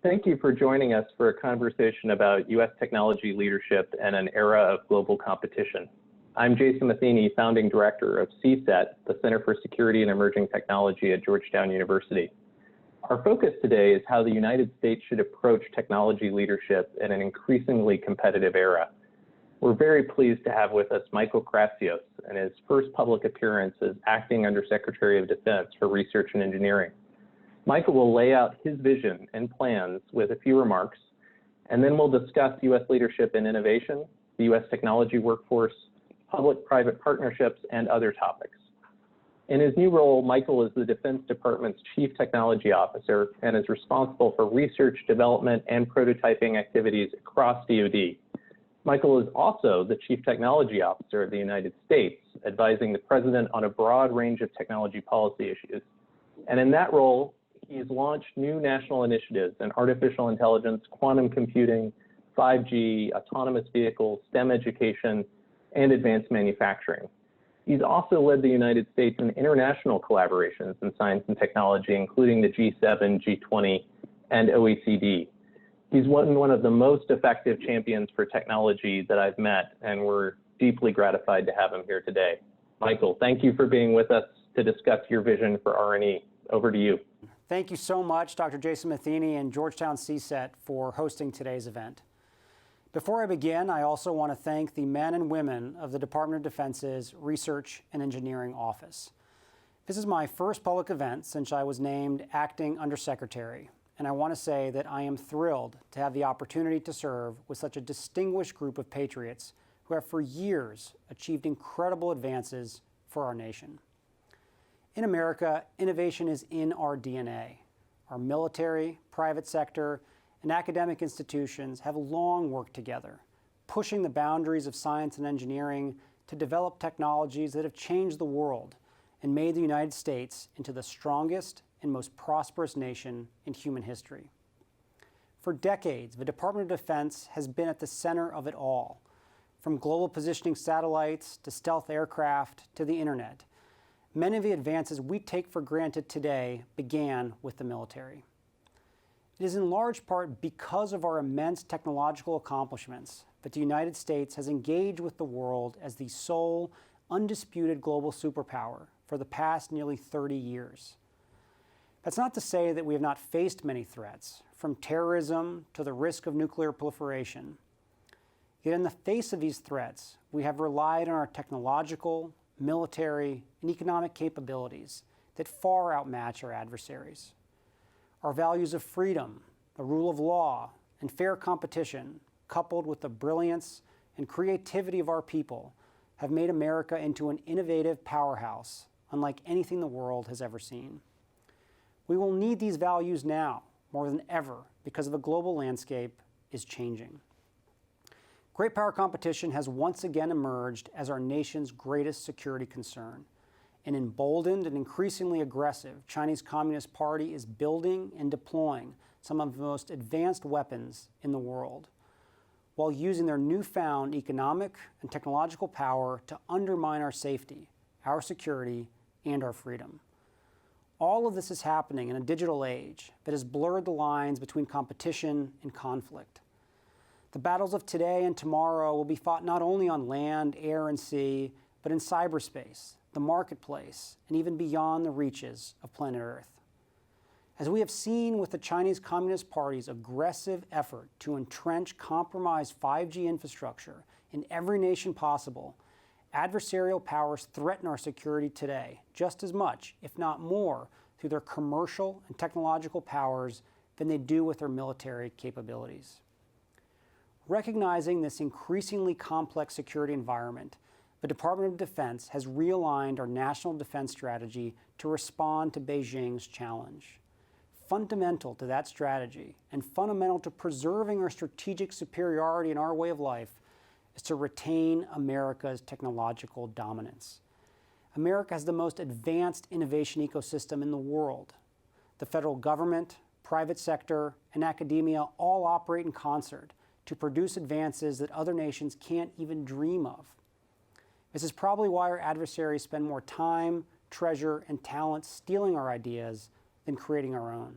Thank you for joining us for a conversation about U.S. technology leadership and an era of global competition. I'm Jason Matheny, founding director of CSET, the Center for Security and Emerging Technology at Georgetown University. Our focus today is how the United States should approach technology leadership in an increasingly competitive era. We're very pleased to have with us Michael Kratsios in his first public appearance as Acting Undersecretary of Defense for Research and Engineering. Michael will lay out his vision and plans with a few remarks, and then we'll discuss U.S. leadership in innovation, the U.S. technology workforce, public-private partnerships, and other topics. In his new role, Michael is the Defense Department's Chief Technology Officer and is responsible for research, development, and prototyping activities across DoD. Michael is also the Chief Technology Officer of the United States, advising the President on a broad range of technology policy issues. And in that role, he has launched new national initiatives in artificial intelligence, quantum computing, 5G, autonomous vehicles, STEM education, and advanced manufacturing. He's also led the United States in international collaborations in science and technology, including the G7, G20, and OECD. He's one of the most effective champions for technology that I've met, and we're deeply gratified to have him here today. Michael, thank you for being with us to discuss your vision for R&E. Over to you. Thank you so much, Dr. Jason Matheny and Georgetown CSET for hosting today's event. Before I begin, I also want to thank the men and women of the Department of Defense's Research and Engineering Office. This is my first public event since I was named Acting Undersecretary, and I want to say that I am thrilled to have the opportunity to serve with such a distinguished group of patriots who have for years achieved incredible advances for our nation. In America, innovation is in our DNA. Our military, private sector, and academic institutions have long worked together, pushing the boundaries of science and engineering to develop technologies that have changed the world and made the United States into the strongest and most prosperous nation in human history. For decades, the Department of Defense has been at the center of it all, from global positioning satellites to stealth aircraft to the internet. Many of the advances we take for granted today began with the military. It is in large part because of our immense technological accomplishments that the United States has engaged with the world as the sole, undisputed global superpower for the past nearly 30 years. That's not to say that we have not faced many threats, from terrorism to the risk of nuclear proliferation. Yet in the face of these threats, we have relied on our technological, military, and economic capabilities that far outmatch our adversaries. Our values of freedom, the rule of law, and fair competition, coupled with the brilliance and creativity of our people, have made America into an innovative powerhouse unlike anything the world has ever seen. We will need these values now more than ever because the global landscape is changing. Great power competition has once again emerged as our nation's greatest security concern. An emboldened and increasingly aggressive Chinese Communist Party is building and deploying some of the most advanced weapons in the world, while using their newfound economic and technological power to undermine our safety, our security, and our freedom. All of this is happening in a digital age that has blurred the lines between competition and conflict. The battles of today and tomorrow will be fought not only on land, air, and sea, but in cyberspace, the marketplace, and even beyond the reaches of planet Earth. As we have seen with the Chinese Communist Party's aggressive effort to entrench compromised 5G infrastructure in every nation possible, adversarial powers threaten our security today just as much, if not more, through their commercial and technological powers than they do with their military capabilities. Recognizing this increasingly complex security environment, the Department of Defense has realigned our national defense strategy to respond to Beijing's challenge. Fundamental to that strategy and fundamental to preserving our strategic superiority in our way of life is to retain America's technological dominance. America has the most advanced innovation ecosystem in the world. The federal government, private sector, and academia all operate in concert to produce advances that other nations can't even dream of. This is probably why our adversaries spend more time, treasure, and talent stealing our ideas than creating our own.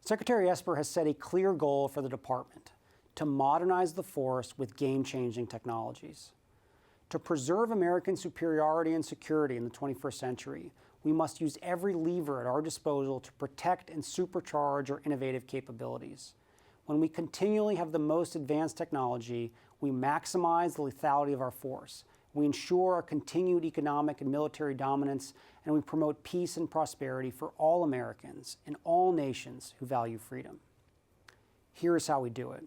Secretary Esper has set a clear goal for the department: to modernize the force with game-changing technologies. To preserve American superiority and security in the 21st century, we must use every lever at our disposal to protect and supercharge our innovative capabilities. When we continually have the most advanced technology, we maximize the lethality of our force. We ensure our continued economic and military dominance, and we promote peace and prosperity for all Americans and all nations who value freedom. Here's how we do it.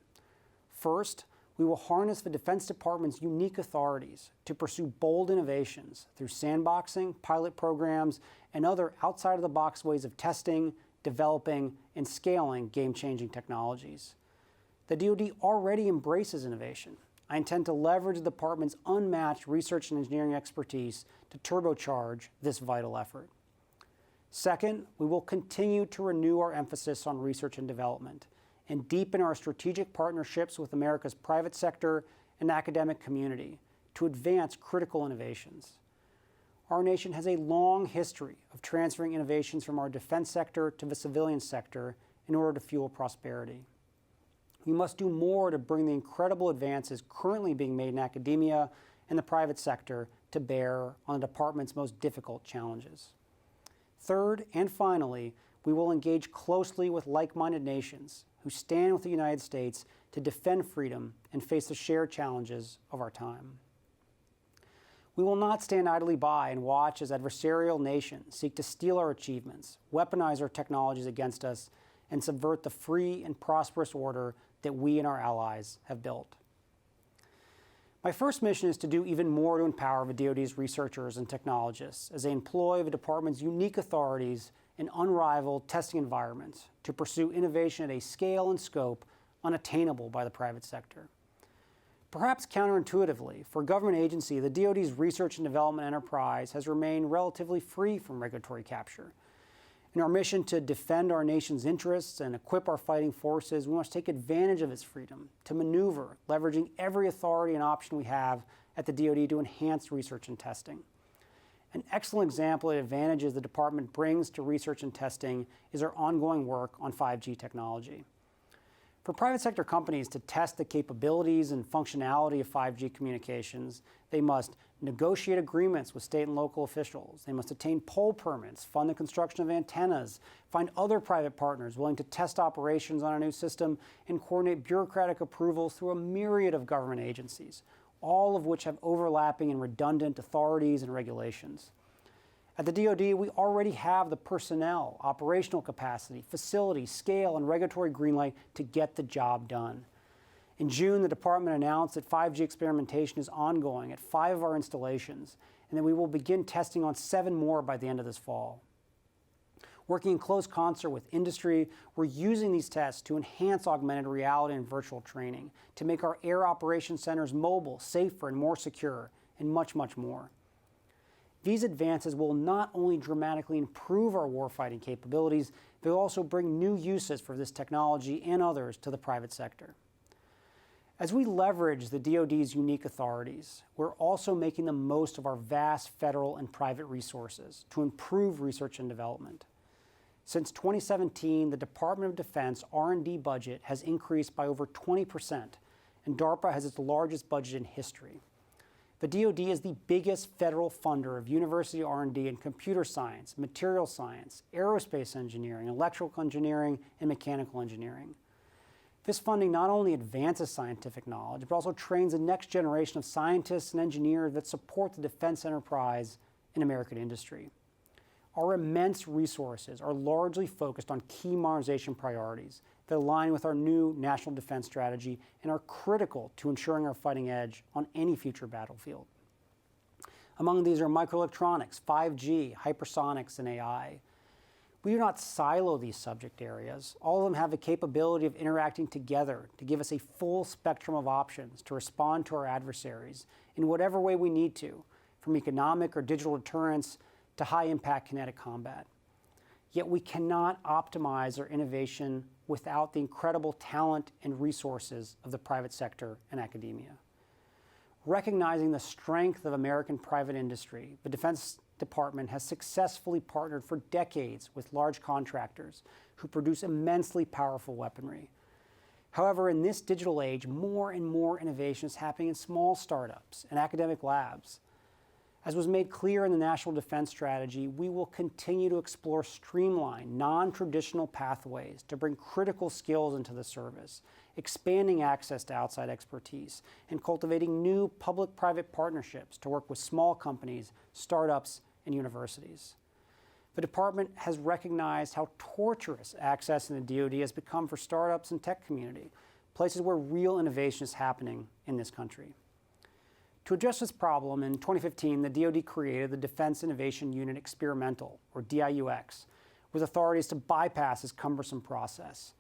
First, we will harness the Defense Department's unique authorities to pursue bold innovations through sandboxing, pilot programs, and other outside-of-the-box ways of testing, developing, and scaling game-changing technologies. The DoD already embraces innovation. I intend to leverage the department's unmatched research and engineering expertise to turbocharge this vital effort. Second, we will continue to renew our emphasis on research and development and deepen our strategic partnerships with America's private sector and academic community to advance critical innovations. Our nation has a long history of transferring innovations from our defense sector to the civilian sector in order to fuel prosperity. We must do more to bring the incredible advances currently being made in academia and the private sector to bear on the department's most difficult challenges. Third, and finally, we will engage closely with like-minded nations who stand with the United States to defend freedom and face the shared challenges of our time. We will not stand idly by and watch as adversarial nations seek to steal our achievements, weaponize our technologies against us, and subvert the free and prosperous order that we and our allies have built. My first mission is to do even more to empower the DoD's researchers and technologists as they employ the department's unique authorities and unrivaled testing environments to pursue innovation at a scale and scope unattainable by the private sector. Perhaps counterintuitively, for a government agency, the DoD's research and development enterprise has remained relatively free from regulatory capture. In our mission to defend our nation's interests and equip our fighting forces, we must take advantage of its freedom to maneuver, leveraging every authority and option we have at the DoD to enhance research and testing. An excellent example of the advantages the department brings to research and testing is our ongoing work on 5G technology. For private sector companies to test the capabilities and functionality of 5G communications, they must negotiate agreements with state and local officials. They must obtain pole permits, fund the construction of antennas, find other private partners willing to test operations on a new system, and coordinate bureaucratic approvals through a myriad of government agencies, all of which have overlapping and redundant authorities and regulations. At the DoD, we already have the personnel, operational capacity, facility, scale, and regulatory greenlight to get the job done. In June, the department announced that 5G experimentation is ongoing at 5 of our installations, and that we will begin testing on 7 more by the end of this fall. Working in close concert with industry, we're using these tests to enhance augmented reality and virtual training, to make our air operations centers mobile, safer, and more secure, and much, much more. These advances will not only dramatically improve our warfighting capabilities, they'll also bring new uses for this technology and others to the private sector. As we leverage the DoD's unique authorities, we're also making the most of our vast federal and private resources to improve research and development. Since 2017, the Department of Defense R&D budget has increased by over 20%, and DARPA has its largest budget in history. The DoD is the biggest federal funder of university R&D in computer science, material science, aerospace engineering, electrical engineering, and mechanical engineering. This funding not only advances scientific knowledge, but also trains the next generation of scientists and engineers that support the defense enterprise and American industry. Our immense resources are largely focused on key modernization priorities that align with our new national defense strategy and are critical to ensuring our fighting edge on any future battlefield. Among these are microelectronics, 5G, hypersonics, and AI. We do not silo these subject areas. All of them have the capability of interacting together to give us a full spectrum of options to respond to our adversaries in whatever way we need to, from economic or digital deterrence to high-impact kinetic combat. Yet we cannot optimize our innovation without the incredible talent and resources of the private sector and academia. Recognizing the strength of American private industry, the Defense department has successfully partnered for decades with large contractors who produce immensely powerful weaponry. However, in this digital age, more and more innovation is happening in small startups and academic labs. As was made clear in the National Defense Strategy, we will continue to explore streamlined, non-traditional pathways to bring critical skills into the service, expanding access to outside expertise, and cultivating new public-private partnerships to work with small companies, startups, and universities. The department has recognized how torturous access in the DoD has become for startups and tech community, places where real innovation is happening in this country. To address this problem, in 2015, the DoD created the Defense Innovation Unit Experimental, or DIUX, with authorities to bypass this cumbersome process.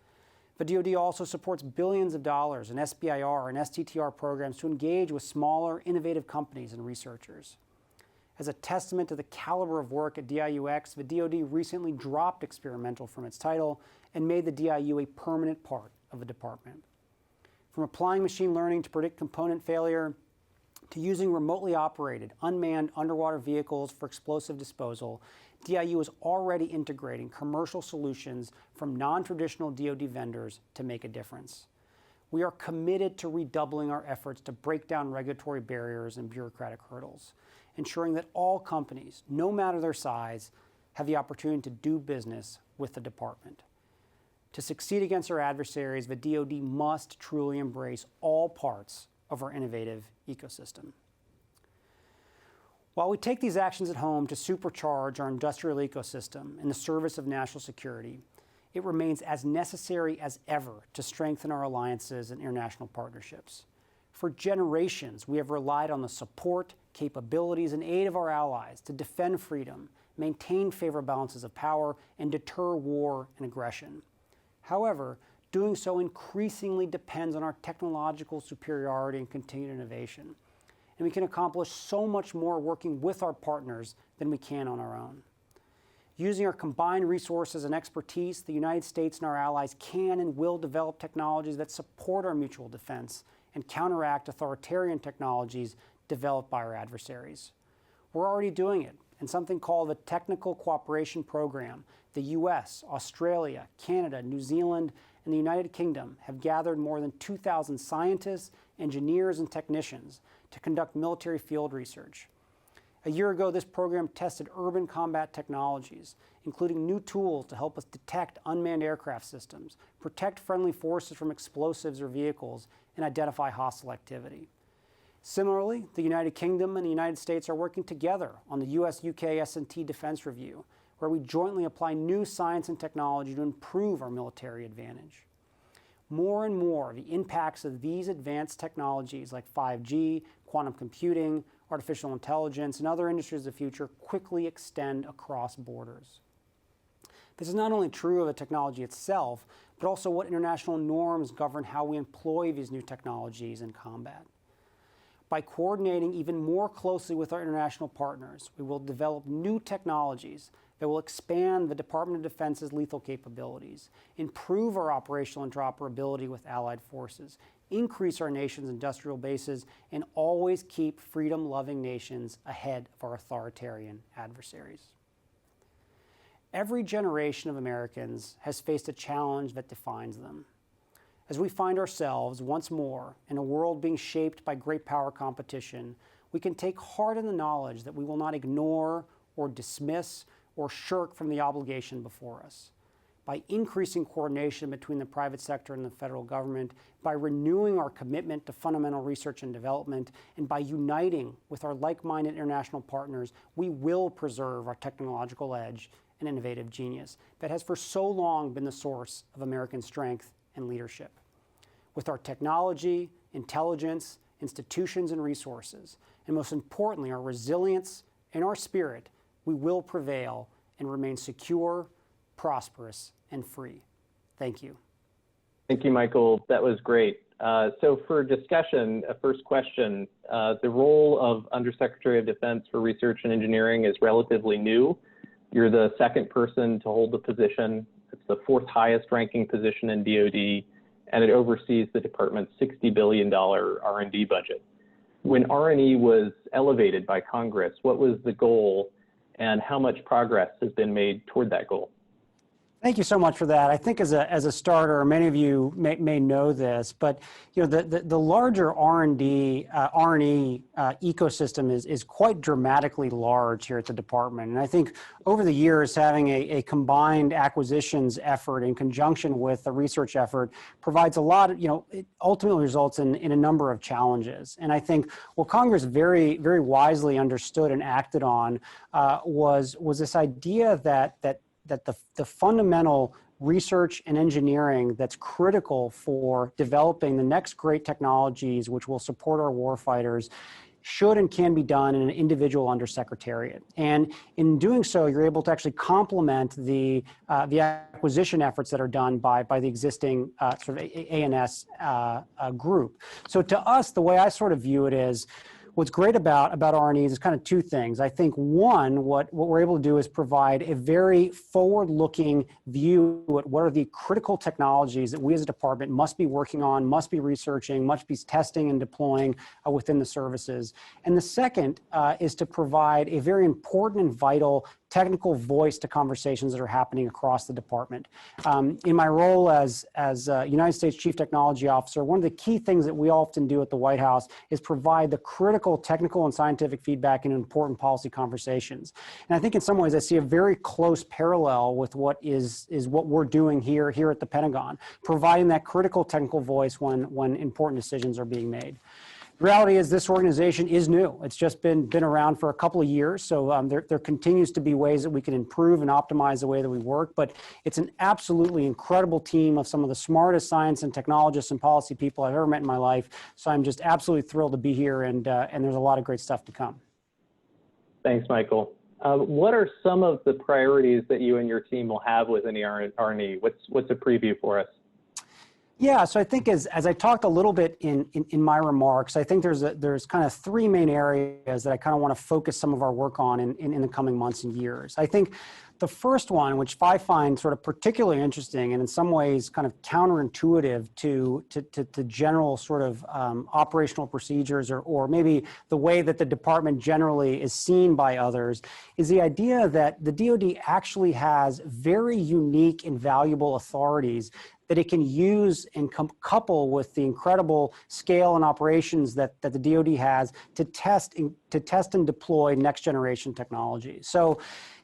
The DoD also supports billions of dollars in SBIR and STTR programs to engage with smaller, innovative companies and researchers. As a testament to the caliber of work at DIUX, the DoD recently dropped experimental from its title and made the DIU a permanent part of the department. From applying machine learning to predict component failure, to using remotely operated, unmanned underwater vehicles for explosive disposal, DIU is already integrating commercial solutions from non-traditional DoD vendors to make a difference. We are committed to redoubling our efforts to break down regulatory barriers and bureaucratic hurdles, ensuring that all companies, no matter their size, have the opportunity to do business with the department. To succeed against our adversaries, the DoD must truly embrace all parts of our innovative ecosystem. While we take these actions at home to supercharge our industrial ecosystem in the service of national security, it remains as necessary as ever to strengthen our alliances and international partnerships. For generations, we have relied on the support, capabilities, and aid of our allies to defend freedom, maintain favorable balances of power, and deter war and aggression. However, doing so increasingly depends on our technological superiority and continued innovation. And we can accomplish so much more working with our partners than we can on our own. Using our combined resources and expertise, the United States and our allies can and will develop technologies that support our mutual defense and counteract authoritarian technologies developed by our adversaries. We're already doing it in something called the Technical Cooperation Program. The US, Australia, Canada, New Zealand, and the United Kingdom have gathered more than 2,000 scientists, engineers, and technicians to conduct military field research. A year ago, this program tested urban combat technologies, including new tools to help us detect unmanned aircraft systems, protect friendly forces from explosives or vehicles, and identify hostile activity. Similarly, the United Kingdom and the United States are working together on the US-UK S&T Defense Review, where we jointly apply new science and technology to improve our military advantage. More and more, the impacts of these advanced technologies like 5G, quantum computing, artificial intelligence, and other industries of the future quickly extend across borders. This is not only true of the technology itself, but also what international norms govern how we employ these new technologies in combat. By coordinating even more closely with our international partners, we will develop new technologies that will expand the Department of Defense's lethal capabilities, improve our operational interoperability with allied forces, increase our nation's industrial bases, and always keep freedom-loving nations ahead of our authoritarian adversaries. Every generation of Americans has faced a challenge that defines them. As we find ourselves once more in a world being shaped by great power competition, we can take heart in the knowledge that we will not ignore or dismiss or shirk from the obligation before us. By increasing coordination between the private sector and the federal government, by renewing our commitment to fundamental research and development, and by uniting with our like-minded international partners, we will preserve our technological edge and innovative genius that has for so long been the source of American strength and leadership. With our technology, intelligence, institutions, and resources, and most importantly, our resilience and our spirit, we will prevail and remain secure, prosperous, and free. Thank you. Thank you, Michael. That was great. So for discussion, a first question, the role of Undersecretary of Defense for Research and Engineering is relatively new. You're the second person to hold the position. It's the fourth highest ranking position in DoD, and it oversees the department's $60 billion R&D budget. When R&E was elevated by Congress, what was the goal, and how much progress has been made toward that goal? Thank you so much for that. I think as a starter, many of you may know this, but the larger R&D R&E ecosystem is quite dramatically large here at the department. And I think over the years, having a combined acquisitions effort in conjunction with a research effort provides a lot of, it ultimately results in a number of challenges. And I think what Congress very, very wisely understood and acted on was this idea that the fundamental research and engineering that's critical for developing the next great technologies which will support our warfighters should and can be done in an individual undersecretariat. And in doing so, you're able to actually complement the acquisition efforts that are done by the existing sort of A&S group. So to us, the way I sort of view it is, what's great about R&E is kind of two things. I think one, what we're able to do is provide a very forward-looking view at what are the critical technologies that we as a department must be working on, must be researching, must be testing and deploying within the services. And the second is to provide a very important and vital technical voice to conversations that are happening across the department. In my role as United States Chief Technology Officer, one of the key things that we often do at the White House is provide the critical technical and scientific feedback in important policy conversations. And I think in some ways I see a very close parallel with what what we're doing here at the Pentagon, providing that critical technical voice when important decisions are being made. The reality is this organization is new. It's just been around for a couple of years, so there continues to be ways that we can improve and optimize the way that we work, but it's an absolutely incredible team of some of the smartest science and technologists and policy people I've ever met in my life, so I'm just absolutely thrilled to be here, and there's a lot of great stuff to come. Thanks, Michael. What are some of the priorities that you and your team will have within the R&E? What's a preview for us? Yeah, so I think as I talked a little bit in my remarks, I think there's kind of three main areas that I kind of want to focus some of our work on in the coming months and years. I think the first one, which I find sort of particularly interesting and in some ways kind of counterintuitive to general sort of operational procedures or maybe the way that the department generally is seen by others, is the idea that the DoD actually has very unique and valuable authorities that it can use and couple with the incredible scale and operations that the DoD has to test and deploy next generation technology. So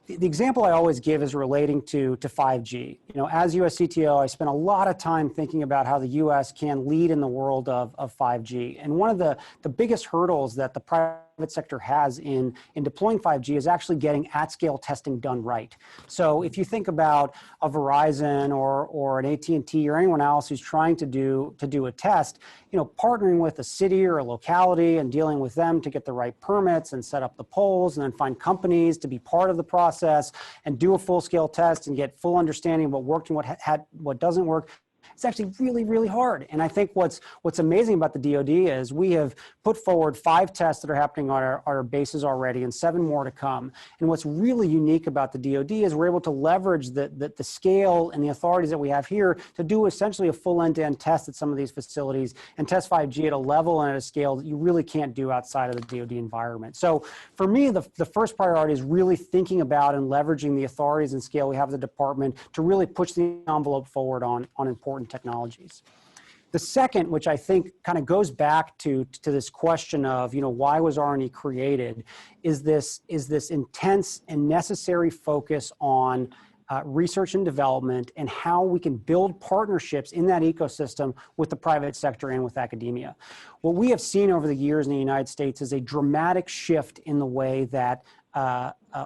the example I always give is relating to 5G. As US CTO, I spent a lot of time thinking about how the US can lead in the world of 5G. And one of the biggest hurdles that the private sector has in deploying 5G is actually getting at-scale testing done right. So if you think about a Verizon or an AT&T or anyone else who's trying to do a test, partnering with a city or a locality and dealing with them to get the right permits and set up the poles and then find companies to be part of the process and do a full-scale test and get full understanding of what worked and what doesn't work, it's actually really, really hard. And I think what's amazing about the DoD is we have put forward 5 tests that are happening on our bases already and 7 more to come. And what's really unique about the DoD is we're able to leverage the scale and the authorities that we have here to do essentially a full end-to-end test at some of these facilities and test 5G at a level and at a scale that you really can't do outside of the DoD environment. So for me, the first priority is really thinking about and leveraging the authorities and scale we have in the department to really push the envelope forward on important technologies. The second, which I think kind of goes back to this question of, why was R&E created, is this intense and necessary focus on research and development and how we can build partnerships in that ecosystem with the private sector and with academia. What we have seen over the years in the United States is a dramatic shift in the way that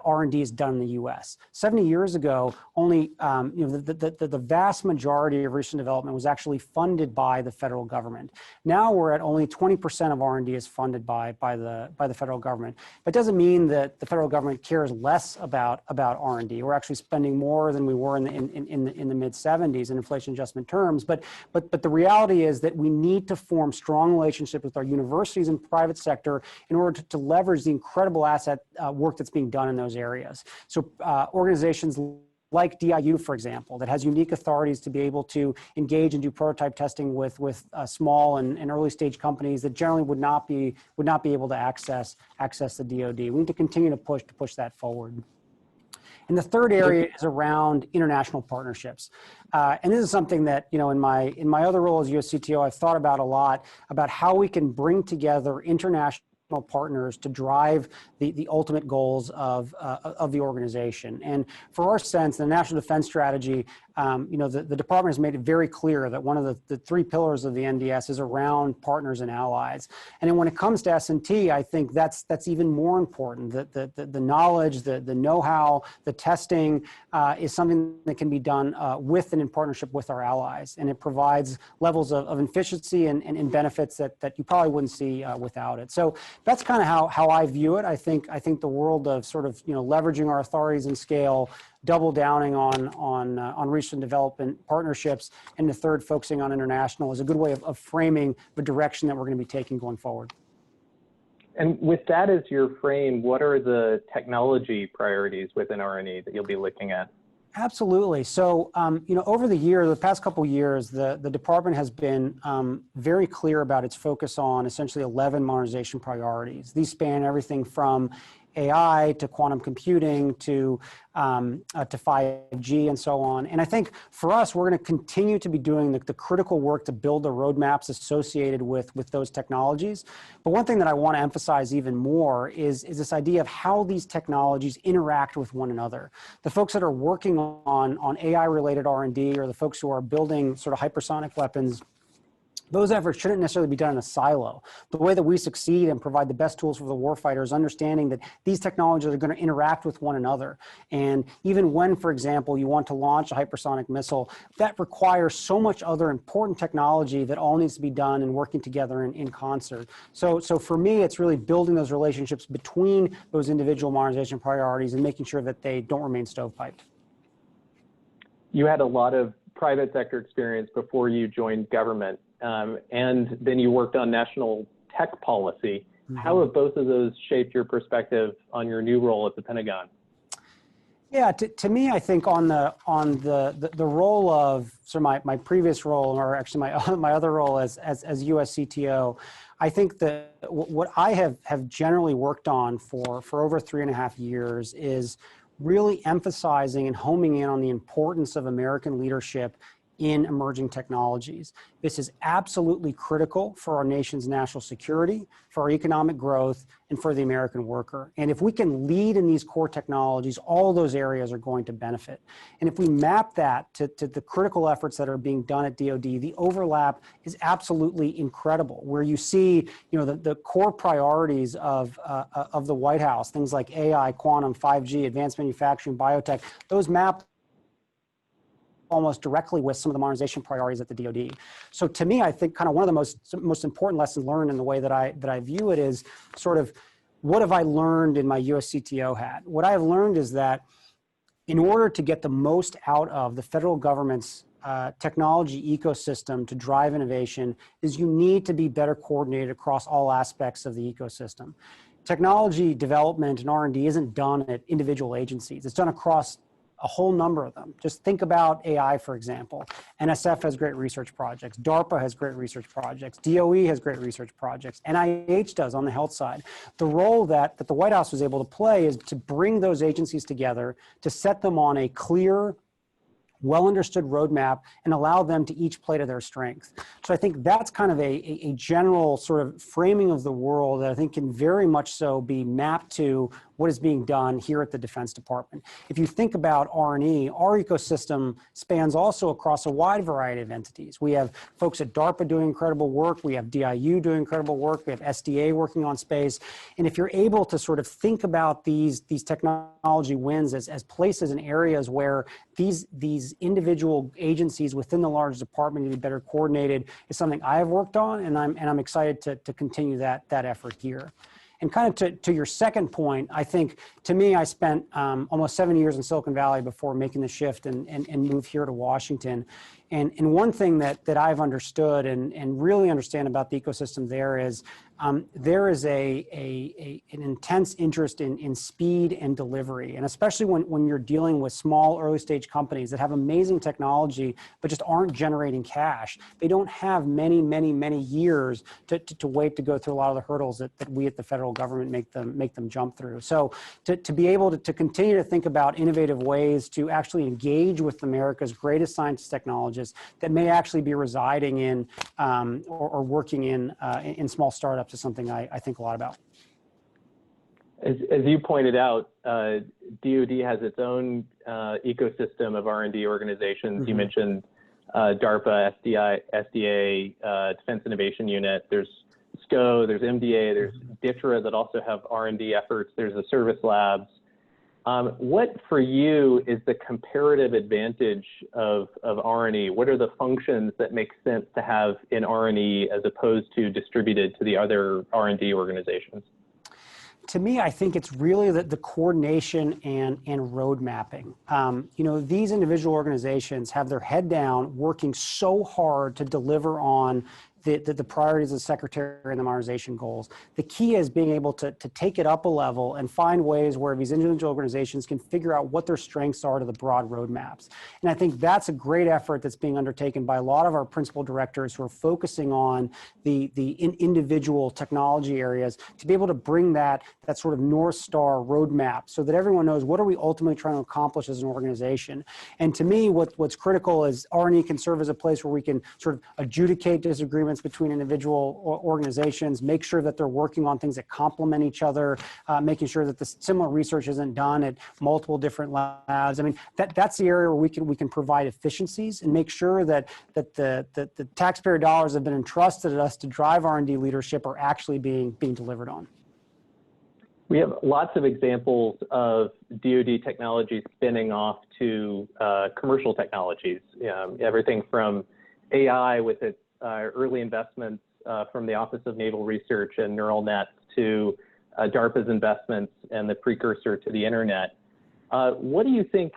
R&D is done in the U.S. 70 years ago, only the vast majority of research and development was actually funded by the federal government. Now we're at only 20% of R&D is funded by the federal government. That doesn't mean that the federal government cares less about R&D. We're actually spending more than we were in the mid 70s in inflation adjustment terms. But the reality is that we need to form strong relationships with our universities and private sector in order to leverage the incredible asset work that's being done in those areas. So organizations like DIU, for example, that has unique authorities to be able to engage and do prototype testing with small and early stage companies that generally would not be able to access the DoD. We need to continue to push that forward. And the third area is around international partnerships. And this is something that, in my other role as US CTO, I've thought about a lot, about how we can bring together international partners to drive the ultimate goals of the organization. And for our sense, the National Defense Strategy, the department has made it very clear that one of the three pillars of the NDS is around partners and allies. And then when it comes to S&T, I think that's even more important. The knowledge, the know-how, the testing is something that can be done with and in partnership with our allies. And it provides levels of efficiency and benefits that you probably wouldn't see without it. So that's kind of how I view it. I think the world of sort of leveraging our authorities and scale, double downing on research and development partnerships, and the third, focusing on international, is a good way of framing the direction that we're going to be taking going forward. And with that as your frame, what are the technology priorities within R&E that you'll be looking at? Absolutely. So, over the past couple of years, the department has been very clear about its focus on essentially 11 modernization priorities. These span everything from AI to quantum computing to 5G and so on. And I think for us, we're going to continue to be doing the critical work to build the roadmaps associated with those technologies. But one thing that I want to emphasize even more is this idea of how these technologies interact with one another. The folks that are working on AI-related R&D, or the folks who are building sort of hypersonic weapons, those efforts shouldn't necessarily be done in a silo. The way that we succeed and provide the best tools for the warfighter is understanding that these technologies are going to interact with one another. And even when, for example, you want to launch a hypersonic missile, that requires so much other important technology that all needs to be done and working together in concert. So for me, it's really building those relationships between those individual modernization priorities and making sure that they don't remain stovepiped. You had a lot of private sector experience before you joined government. And then you worked on national tech policy. Mm-hmm. How have both of those shaped your perspective on your new role at the Pentagon? Yeah, to me, I think on the role of my previous role, or actually my other role as US CTO, I think that what I have generally worked on for over 3.5 years is really emphasizing and homing in on the importance of American leadership in emerging technologies. This is absolutely critical for our nation's national security, for our economic growth, and for the American worker. And if we can lead in these core technologies, all those areas are going to benefit. And if we map that to the critical efforts that are being done at DoD, the overlap is absolutely incredible. Where you see, the core priorities of the White House, things like AI, quantum, 5G, advanced manufacturing, biotech, those map almost directly with some of the modernization priorities at the DoD. So to me, I think kind of one of the most important lessons learned in the way that I view it is sort of, what have I learned in my US CTO hat? What I have learned is that in order to get the most out of the federal government's technology ecosystem to drive innovation, is you need to be better coordinated across all aspects of the ecosystem. Technology development and R&D isn't done at individual agencies. It's done across a whole number of them. Just think about AI, for example. NSF has great research projects. DARPA has great research projects. DOE has great research projects. NIH does on the health side. The role that the White House was able to play is to bring those agencies together, to set them on a clear, well-understood roadmap and allow them to each play to their strength. So I think that's kind of a general sort of framing of the world that I think can very much so be mapped to what is being done here at the Defense Department. If you think about R&E, our ecosystem spans also across a wide variety of entities. We have folks at DARPA doing incredible work. We have DIU doing incredible work. We have SDA working on space. And if you're able to sort of think about these technology wins as places and areas where these individual agencies within the large department need to be better coordinated, is something I have worked on, and I'm excited to continue that effort here. And kind of to your second point, I think, to me, I spent almost 7 years in Silicon Valley before making the shift and move here to Washington. And one thing that I've understood and really understand about the ecosystem there is there is an intense interest in speed and delivery. And especially when you're dealing with small early stage companies that have amazing technology, but just aren't generating cash. They don't have many years to wait to go through a lot of the hurdles that we at the federal government make them jump through. So to be able to continue to think about innovative ways to actually engage with America's greatest scientists, technologists that may actually be residing in or working in small startups is something I think a lot about. As you pointed out, DoD has its own ecosystem of R&D organizations. Mm-hmm. You mentioned DARPA, SDA, Defense Innovation Unit. There's SCO, there's MDA, there's DITRA that also have R&D efforts. There's the service labs. What for you is the comparative advantage of R&E? What are the functions that make sense to have in R&E as opposed to distributed to the other R&D organizations? To me, I think it's really the coordination and road mapping. These individual organizations have their head down working so hard to deliver on the priorities of the Secretary and the modernization goals. The key is being able to take it up a level and find ways where these individual organizations can figure out what their strengths are to the broad roadmaps. And I think that's a great effort that's being undertaken by a lot of our principal directors who are focusing on the individual technology areas to be able to bring that sort of North Star roadmap so that everyone knows what are we ultimately trying to accomplish as an organization. And to me, what's critical is R&E can serve as a place where we can sort of adjudicate disagreements between individual organizations, make sure that they're working on things that complement each other, making sure that the similar research isn't done at multiple different labs. I mean, that's the area where we can provide efficiencies and make sure that the taxpayer dollars that have been entrusted to us to drive R&D leadership are actually being delivered on. We have lots of examples of DoD technology spinning off to commercial technologies. Everything from AI with its early investments from the Office of Naval Research and neural nets to DARPA's investments and the precursor to the internet. What do you think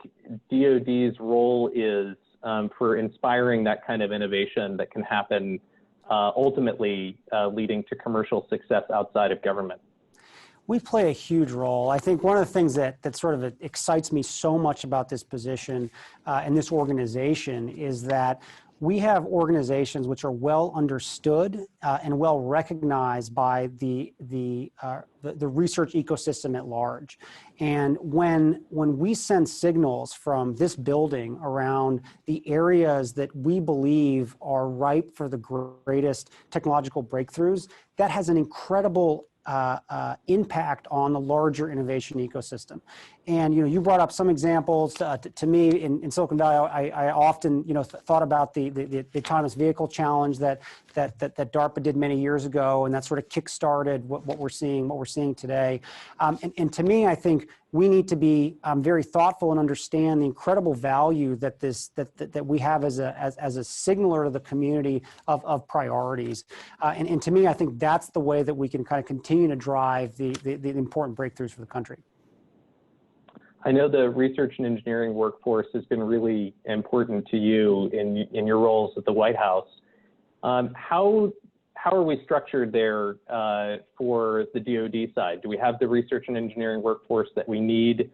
DoD's role is for inspiring that kind of innovation that can happen ultimately leading to commercial success outside of government? We play a huge role. I think one of the things that sort of excites me so much about this position and this organization is that we have organizations which are well understood and well recognized by the research ecosystem at large. And when we send signals from this building around the areas that we believe are ripe for the greatest technological breakthroughs, that has an incredible impact on the larger innovation ecosystem. And you brought up some examples. To me, in Silicon Valley, I often thought about the autonomous vehicle challenge that DARPA did many years ago, and that sort of kickstarted what we're seeing today. And to me, I think we need to be very thoughtful and understand the incredible value that we have as a signaler to the community of priorities. And to me, I think that's the way that we can kind of continue to drive the important breakthroughs for the country. I know the research and engineering workforce has been really important to you in your roles at the White House. How are we structured there for the DoD side? Do we have the research and engineering workforce that we need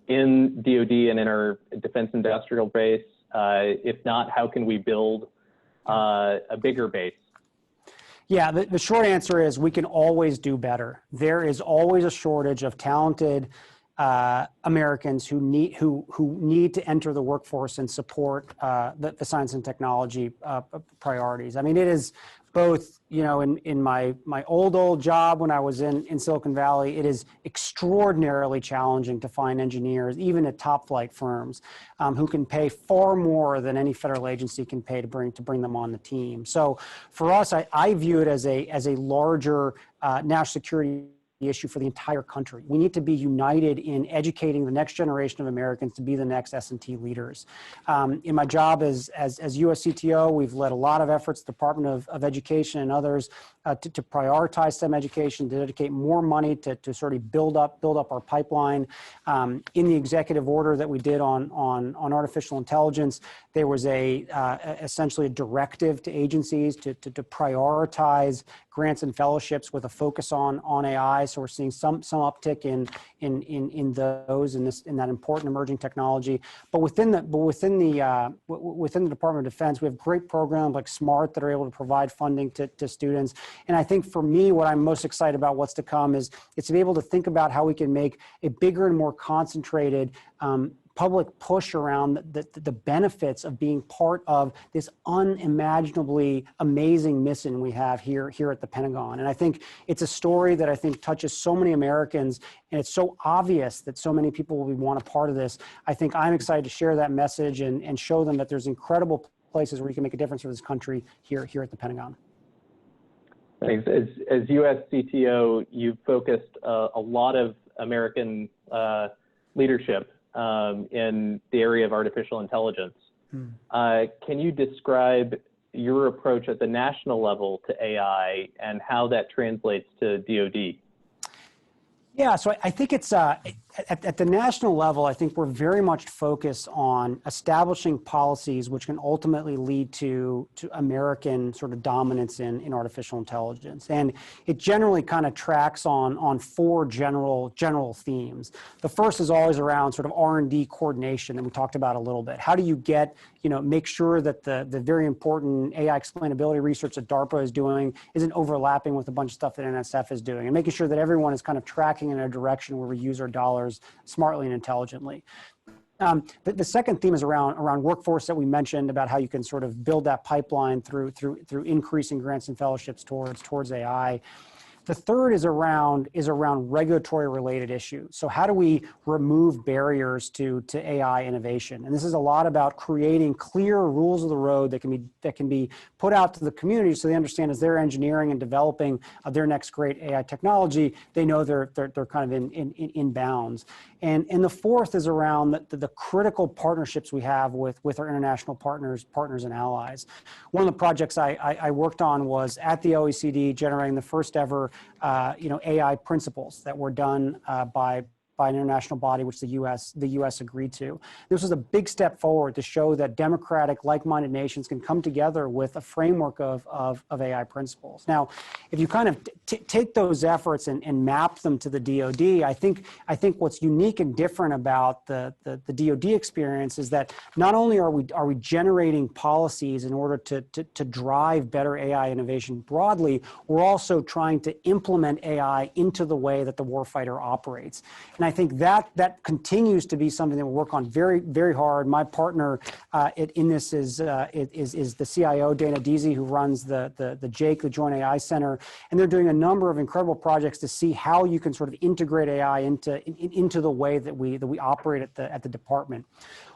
in DoD and in our defense industrial base? If not, how can we build a bigger base? Yeah, the short answer is we can always do better. There is always a shortage of talented Americans who need to enter the workforce and support the science and technology priorities. I mean, it is both, in my old job when I was in Silicon Valley, it is extraordinarily challenging to find engineers, even at top flight firms, who can pay far more than any federal agency can pay to bring them on the team. So for us, I view it as a larger national security issue for the entire country. We need to be united in educating the next generation of Americans to be the next S&T leaders. In my job as US CTO, we've led a lot of efforts, Department of Education and others, to prioritize STEM education, to dedicate more money to sort of build up our pipeline. In the executive order that we did on artificial intelligence, there was essentially a directive to agencies to prioritize grants and fellowships with a focus on AI. So we're seeing some uptick in those in that important emerging technology. But within the Department of Defense, we have great programs like SMART that are able to provide funding to students. And I think for me, what I'm most excited about what's to come is to be able to think about how we can make a bigger and more concentrated public push around the benefits of being part of this unimaginably amazing mission we have here at the Pentagon. And I think it's a story that I think touches so many Americans, and it's so obvious that so many people will want a part of this. I think I'm excited to share that message and show them that there's incredible places where you can make a difference for this country here at the Pentagon. Thanks. As U.S. CTO, you've focused a lot of American leadership in the area of artificial intelligence. Can you describe your approach at the national level to AI and how that translates to DoD? Yeah, so I think it's at the national level, I think we're very much focused on establishing policies which can ultimately lead to American sort of dominance in artificial intelligence. And it generally kind of tracks on four general themes. The first is always around sort of R&D coordination that we talked about a little bit. How do you make sure that the very important AI explainability research that DARPA is doing isn't overlapping with a bunch of stuff that NSF is doing, and making sure that everyone is kind of tracking in a direction where we use our dollars smartly and intelligently. The second theme is around workforce that we mentioned, about how you can sort of build that pipeline through increasing grants and fellowships towards AI. The third is around regulatory related issues. So how do we remove barriers to AI innovation? And this is a lot about creating clear rules of the road that can be put out to the community so they understand as they're engineering and developing their next great AI technology, they know they're kind of in bounds. And the fourth is around the critical partnerships we have with our international partners and allies. One of the projects I worked on was at the OECD, generating the first ever AI principles that were done by an international body, which the U.S. agreed to. This was a big step forward to show that democratic, like-minded nations can come together with a framework of AI principles. Now, if you kind of take those efforts and map them to the DoD, I think what's unique and different about the DoD experience is that not only are we generating policies in order to drive better AI innovation broadly, we're also trying to implement AI into the way that the warfighter operates. And I think that continues to be something that we work on very, very hard. My partner in this is the CIO, Dana Deasy, who runs the JAIC, the Joint AI Center, and they're doing a number of incredible projects to see how you can sort of integrate AI into the way that we operate at the department.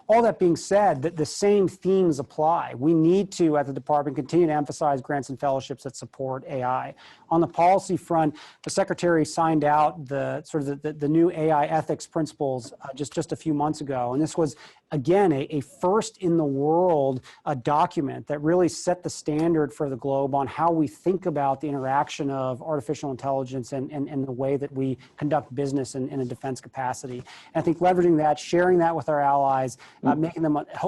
All that being said, the same themes apply. We need to, at the department, continue to emphasize grants and fellowships that support AI. On the policy front, the Secretary signed out the new AI ethics principles just a few months ago, and this was again a first in the world document that really set the standard for the globe on how we think about the interaction of artificial intelligence and the way that we conduct business in a defense capacity. And I think leveraging that, sharing that with our allies,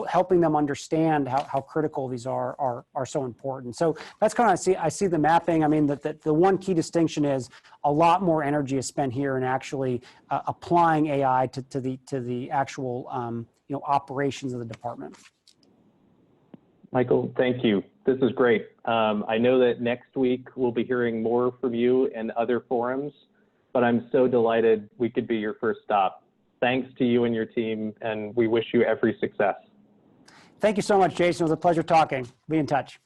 helping them understand how critical these are so important. So that's kind of I see the mapping. I mean, the one key distinction is a lot more energy is spent here in actually applying AI to the actual operations of the department. Michael, thank you. This is great. I know that next week we'll be hearing more from you in other forums, but I'm so delighted we could be your first stop. Thanks to you and your team, and we wish you every success. Thank you so much, Jason. It was a pleasure talking. Be in touch.